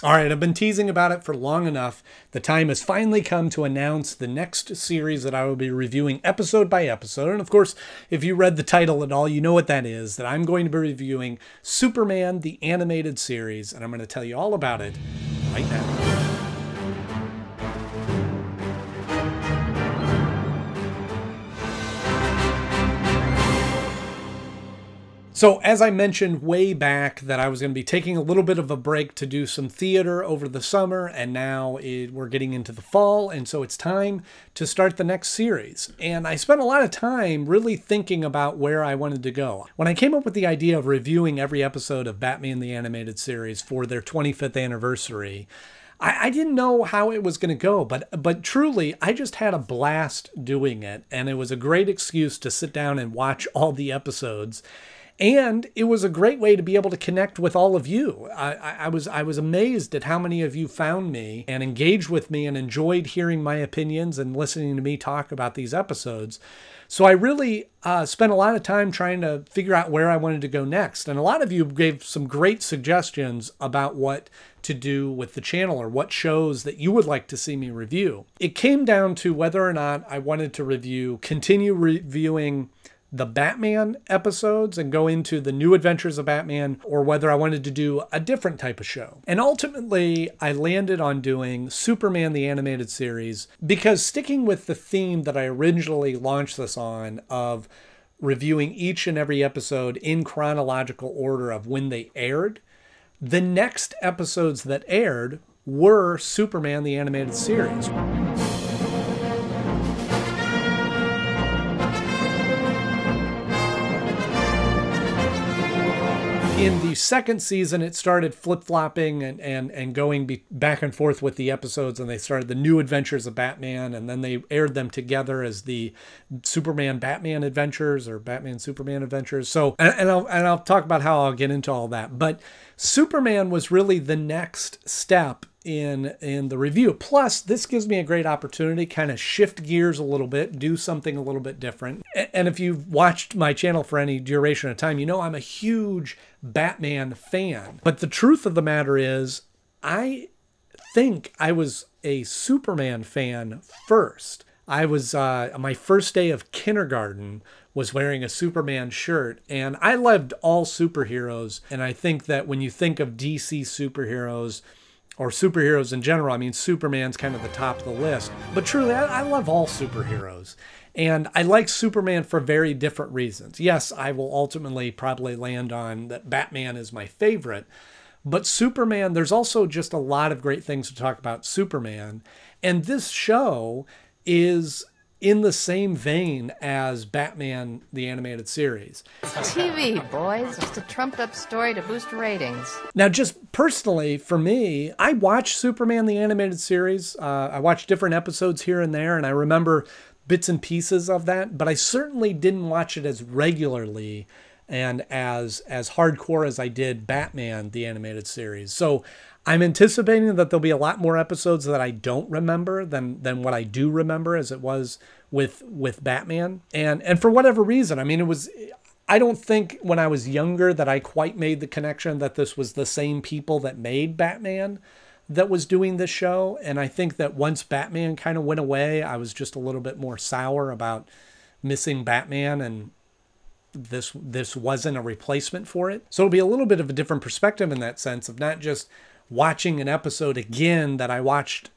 All right, I've been teasing about it for long enough. The time has finally come to announce the next series that I will be reviewing episode by episode. And of course, if you read the title at all, you know what that is, that I'm going to be reviewing Superman, the animated series, and I'm going to tell you all about it right now. So as I mentioned way back that I was going to be taking a little bit of a break to do some theater over the summer, and now we're getting into the fall, and so it's time to start the next series. And I spent a lot of time really thinking about where I wanted to go. When I came up with the idea of reviewing every episode of Batman the Animated Series for their 25th anniversary, I didn't know how it was going to go, but truly, I just had a blast doing it, and it was a great excuse to sit down and watch all the episodes. And it was a great way to be able to connect with all of you. I was amazed at how many of you found me and engaged with me and enjoyed hearing my opinions and listening to me talk about these episodes. So I really spent a lot of time trying to figure out where I wanted to go next. And a lot of you gave some great suggestions about what to do with the channel or what shows that you would like to see me review. It came down to whether or not I wanted to continue reviewing the Batman episodes and go into the New Adventures of Batman, or whether I wanted to do a different type of show. And ultimately, I landed on doing Superman the Animated Series, because sticking with the theme that I originally launched this on of reviewing each and every episode in chronological order of when they aired, the next episodes that aired were Superman the Animated Series. In the second season, it started flip-flopping and going back and forth with the episodes, and they started the New Adventures of Batman, and then they aired them together as the Superman-Batman Adventures or Batman-Superman Adventures. So, and I'll talk about how I'll get into all that. But Superman was really the next step in the review. Plus, this gives me a great opportunity to kind of shift gears a little bit, do something a little bit different. And if you've watched my channel for any duration of time, you know I'm a huge Batman fan. But the truth of the matter is, I think I was a Superman fan first. I was, my first day of kindergarten was wearing a Superman shirt, and I loved all superheroes. And I think that when you think of DC superheroes, or superheroes in general, I mean, Superman's kind of the top of the list. But truly, I love all superheroes. And I like Superman for very different reasons. Yes, I will ultimately probably land on that Batman is my favorite. But Superman, there's also just a lot of great things to talk about Superman. And this show is in the same vein as Batman, the Animated Series. TV, boys. Just a trumped-up story to boost ratings. Now, just personally, for me, I watched Superman, the Animated Series. I watched different episodes here and there, and I remember bits and pieces of that, but I certainly didn't watch it as regularly and as hardcore as I did Batman, the Animated Series. So I'm anticipating that there'll be a lot more episodes that I don't remember than what I do remember, as it was with Batman. And for whatever reason, I mean, I don't think when I was younger that I quite made the connection that this was the same people that made Batman that was doing this show. And I think that once Batman kind of went away, I was just a little bit more sour about missing Batman, and this wasn't a replacement for it. So it'll be a little bit of a different perspective in that sense of not just watching an episode again that I watched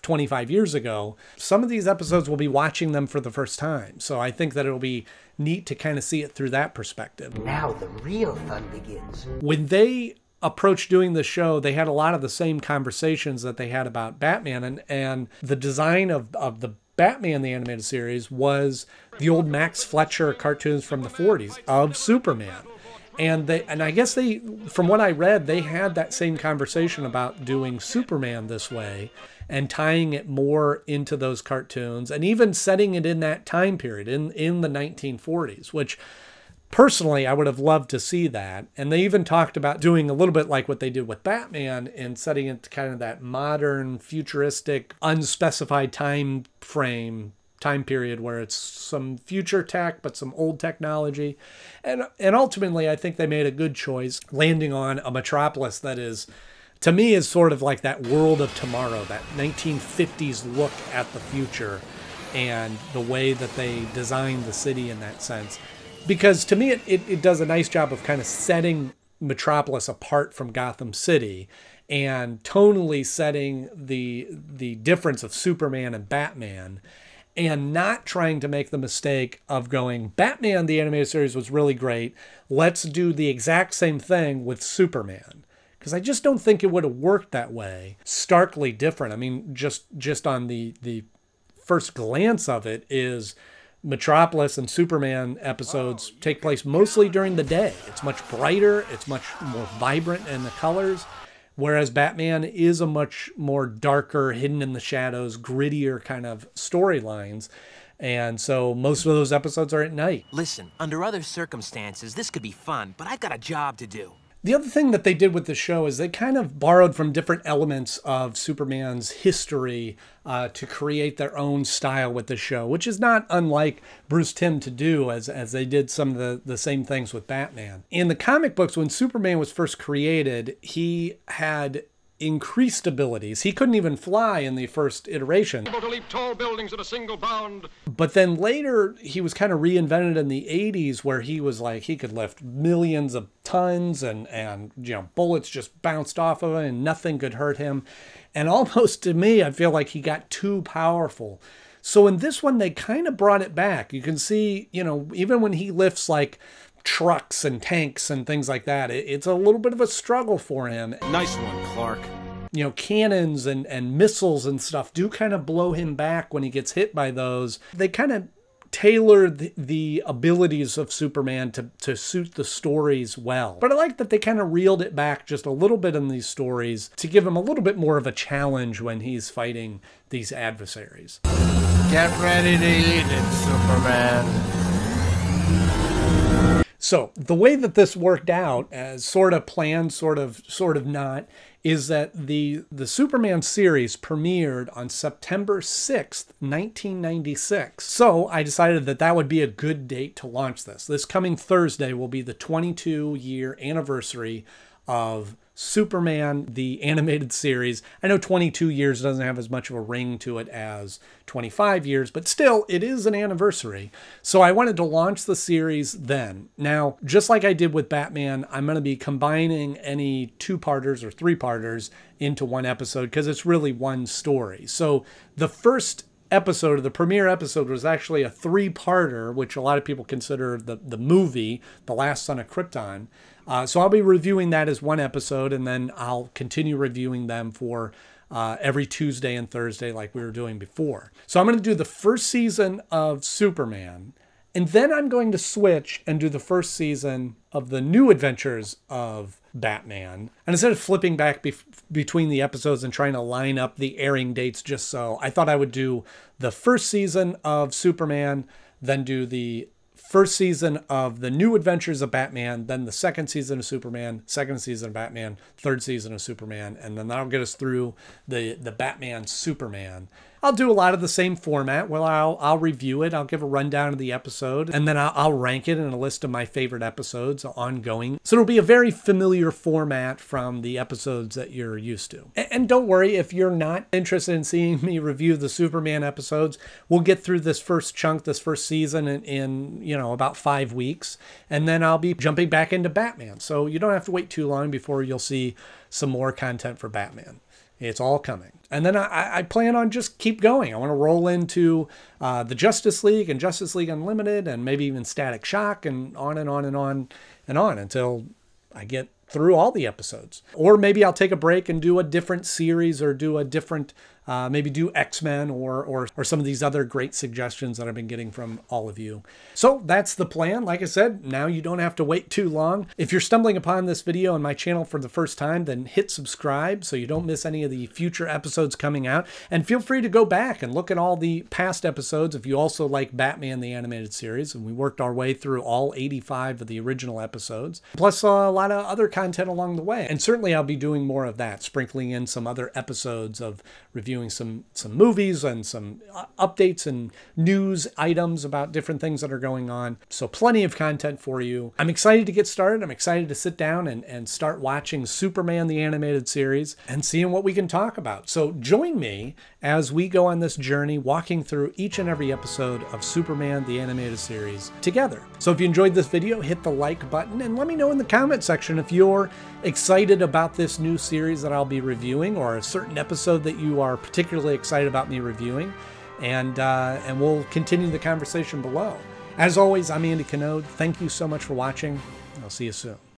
25 years ago. Some of these episodes will be watching them for the first time. So I think that it'll be neat to kind of see it through that perspective. Now the real fun begins. When they approached doing the show, they had a lot of the same conversations that they had about Batman, and the design of the Batman the Animated Series was the old Max Fletcher cartoons from the 40s of Superman. And I guess from what I read, they had that same conversation about doing Superman this way and tying it more into those cartoons and even setting it in that time period in the 1940s, which personally I would have loved to see that. And they even talked about doing a little bit like what they did with Batman and setting it to kind of that modern, futuristic, unspecified time period where it's some future tech but some old technology, and ultimately I think they made a good choice landing on a metropolis that is to me is sort of like that world of tomorrow, that 1950s look at the future and the way that they designed the city in that sense. Because to me, it does a nice job of kind of setting Metropolis apart from Gotham City and tonally setting the difference of Superman and Batman, and not trying to make the mistake of going, Batman, the animated series, was really great. Let's do the exact same thing with Superman. Because I just don't think it would have worked that way. Starkly different. I mean, just on the first glance of it is Metropolis and Superman episodes take place mostly during the day. It's much brighter. It's much more vibrant in the colors. Whereas Batman is a much more darker, hidden in the shadows, grittier kind of storylines. And so most of those episodes are at night. Listen, under other circumstances, this could be fun, but I've got a job to do. The other thing that they did with the show is they kind of borrowed from different elements of Superman's history to create their own style with the show, which is not unlike Bruce Timm to do, as they did some of the same things with Batman. In the comic books, when Superman was first created, he had increased abilities. He couldn't even fly in the first iteration. Able to leap tall buildings at a single bound. But then later, he was kind of reinvented in the 80s, where he was like, he could lift millions of tons and you know, bullets just bounced off of him and nothing could hurt him. And almost to me, I feel like he got too powerful. So in this one, they kind of brought it back. You can see, you know, even when he lifts like trucks and tanks and things like that, it's a little bit of a struggle for him. Nice one, Clark. You know, cannons and missiles and stuff do kind of blow him back when he gets hit by those. They kind of tailor the abilities of Superman to suit the stories well. But I like that they kind of reeled it back just a little bit in these stories to give him a little bit more of a challenge when he's fighting these adversaries. Get ready to eat it, Superman. So the way that this worked out, as sort of planned, sort of not, is that the Superman series premiered on September 6th, 1996. So I decided that that would be a good date to launch this. This coming Thursday will be the 22-year anniversary of Superman, the animated series. I know 22 years doesn't have as much of a ring to it as 25 years, but still, it is an anniversary. So I wanted to launch the series then. Now, just like I did with Batman, I'm going to be combining any two-parters or three-parters into one episode because it's really one story. So the first episode, the premiere episode, was actually a three-parter, which a lot of people consider the movie, The Last Son of Krypton. So I'll be reviewing that as one episode, and then I'll continue reviewing them for every Tuesday and Thursday like we were doing before. So I'm going to do the first season of Superman, and then I'm going to switch and do the first season of the New Adventures of Batman. And instead of flipping back between the episodes and trying to line up the airing dates just so, I thought I would do the first season of Superman, then do the first season of the New Adventures of Batman, then the second season of Superman, second season of Batman, third season of Superman, and then that'll get us through the Batman Superman. I'll do a lot of the same format. Well, I'll review it. I'll give a rundown of the episode, and then I'll rank it in a list of my favorite episodes ongoing. So it'll be a very familiar format from the episodes that you're used to. And don't worry, if you're not interested in seeing me review the Superman episodes, we'll get through this first chunk, this first season in you know, about 5 weeks, and then I'll be jumping back into Batman. So you don't have to wait too long before you'll see some more content for Batman. It's all coming. And then I plan on just keep going. I want to roll into the Justice League and Justice League Unlimited and maybe even Static Shock and on and on and on and on until I get through all the episodes. Or maybe I'll take a break and do a different series or do a different, maybe do X-Men or some of these other great suggestions that I've been getting from all of you. So that's the plan. Like I said, now you don't have to wait too long. If you're stumbling upon this video on my channel for the first time, then hit subscribe so you don't miss any of the future episodes coming out. And feel free to go back and look at all the past episodes if you also like Batman the Animated Series. And we worked our way through all 85 of the original episodes, plus a lot of other content along the way. And certainly I'll be doing more of that, sprinkling in some other episodes of reviewing reviewing some movies and some updates and news items about different things that are going on. So plenty of content for you. I'm excited to get started. I'm excited to sit down and start watching Superman the Animated Series and seeing what we can talk about. So join me as we go on this journey, walking through each and every episode of Superman the Animated Series together. So if you enjoyed this video, hit the like button and let me know in the comment section if you're excited about this new series that I'll be reviewing, or a certain episode that you are particularly excited about me reviewing, and we'll continue the conversation below. As always, I'm Andy Knode. Thank you so much for watching. I'll see you soon.